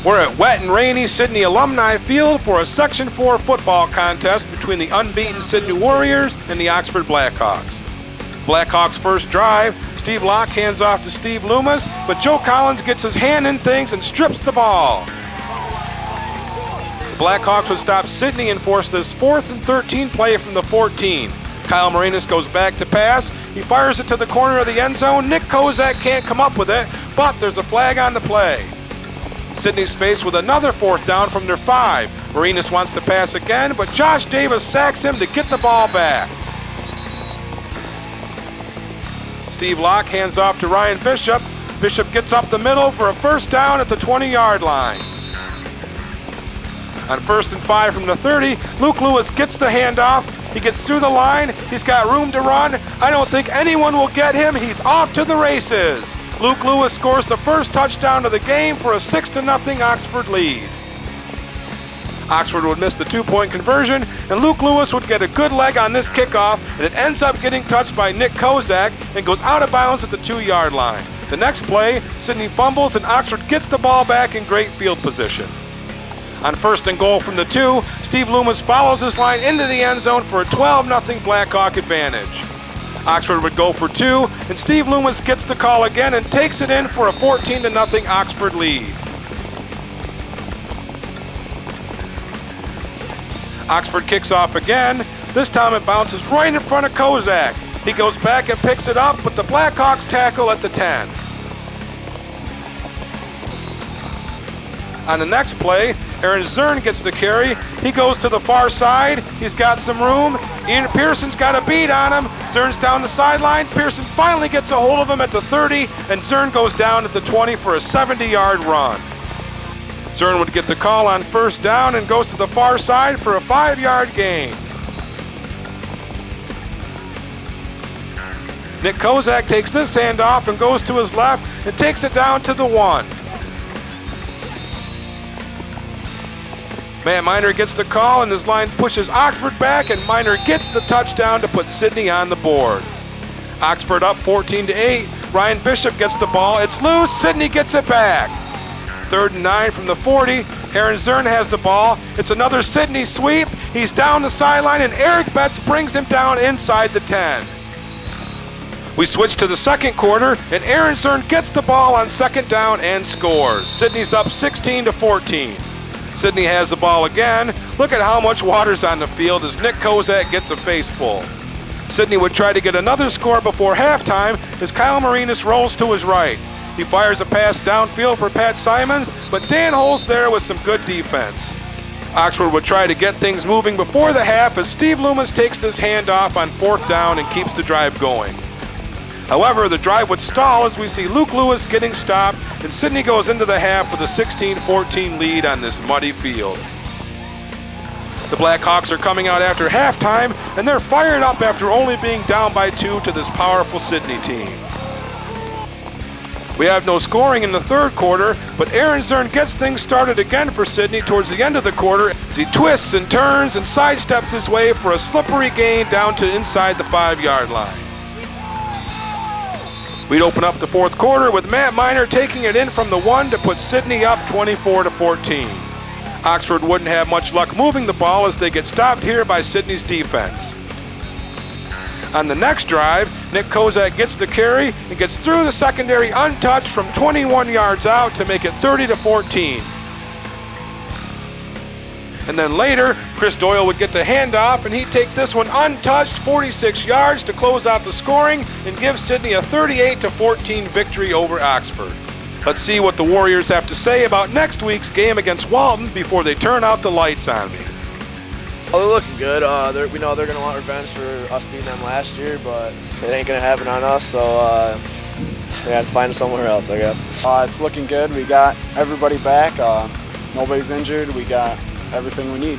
We're at wet and rainy Sidney Alumni Field for a Section 4 football contest between the unbeaten Sidney Warriors and the Oxford Blackhawks. Blackhawks' first drive, Steve Locke hands off to Steve Loomis, but Joe Collins gets his hand in things and strips the ball. The Blackhawks would stop Sidney and force this 4th and 13 play from the 14. Kyle Marinas goes back to pass. He fires it to the corner of the end zone. Nick Kozak can't come up with it, but there's a flag on the play. Sidney's faced with another 4th down from their 5. Marinas wants to pass again, but Josh Davis sacks him to get the ball back. Steve Locke hands off to Ryan Bishop. Bishop gets up the middle for a 1st down at the 20-yard line. On 1st and 5 from the 30, Luke Lewis gets the handoff. He gets through the line. He's got room to run. I don't think anyone will get him. He's off to the races. Luke Lewis scores the first touchdown of the game for a 6-0 Oxford lead. Oxford would miss the 2-point conversion, and Luke Lewis would get a good leg on this kickoff, and it ends up getting touched by Nick Kozak and goes out of bounds at the 2-yard line. The next play, Sidney fumbles, and Oxford gets the ball back in great field position. On 1st and goal from the 2, Steve Loomis follows his line into the end zone for a 12-0 Blackhawk advantage. Oxford would go for 2, and Steve Loomis gets the call again and takes it in for a 14-0 Oxford lead. Oxford kicks off again. This time it bounces right in front of Kozak. He goes back and picks it up, but the Blackhawks tackle at the 10. On the next play, Aaron Zern gets the carry. He goes to the far side. He's got some room. Ian Pearson's got a beat on him. Zern's down the sideline. Pearson finally gets a hold of him at the 30, and Zern goes down at the 20 for a 70-yard run. Zern would get the call on 1st down and goes to the far side for a 5-yard gain. Nick Kozak takes this handoff and goes to his left and takes it down to the 1. Matt Miner gets the call, and his line pushes Oxford back, and Miner gets the touchdown to put Sidney on the board. Oxford up 14-8. Ryan Bishop gets the ball. It's loose. Sidney gets it back. 3rd and 9 from the 40. Aaron Zern has the ball. It's another Sidney sweep. He's down the sideline, and Eric Betts brings him down inside the 10. We switch to the 2nd quarter, and Aaron Zern gets the ball on 2nd down and scores. Sidney's up 16-14. Sidney has the ball again. Look at how much water's on the field as Nick Kozak gets a face full. Sidney would try to get another score before halftime as Kyle Marinas rolls to his right. He fires a pass downfield for Pat Simons, but Dan Holt's there with some good defense. Oxford would try to get things moving before the half as Steve Loomis takes this handoff on 4th down and keeps the drive going. However, the drive would stall as we see Luke Lewis getting stopped, and Sidney goes into the half with a 16-14 lead on this muddy field. The Blackhawks are coming out after halftime, and they're fired up after only being down by 2 to this powerful Sidney team. We have no scoring in the 3rd quarter, but Aaron Zern gets things started again for Sidney towards the end of the quarter as he twists and turns and sidesteps his way for a slippery gain down to inside the 5-yard line. We'd open up the 4th quarter with Matt Miner taking it in from the 1 to put Sidney up 24-14. Oxford wouldn't have much luck moving the ball as they get stopped here by Sidney's defense. On the next drive, Nick Kozak gets the carry and gets through the secondary untouched from 21 yards out to make it 30-14. And then later, Chris Doyle would get the handoff, and he'd take this one untouched 46 yards to close out the scoring and give Sidney a 38-14 victory over Oxford. Let's see what the Warriors have to say about next week's game against Walton before they turn out the lights on me. Well, they're looking good. We know they're going to want revenge for us beating them last year, but it ain't going to happen on us, so we had to find somewhere else, I guess. It's looking good. We got everybody back. Nobody's injured. We got everything we need.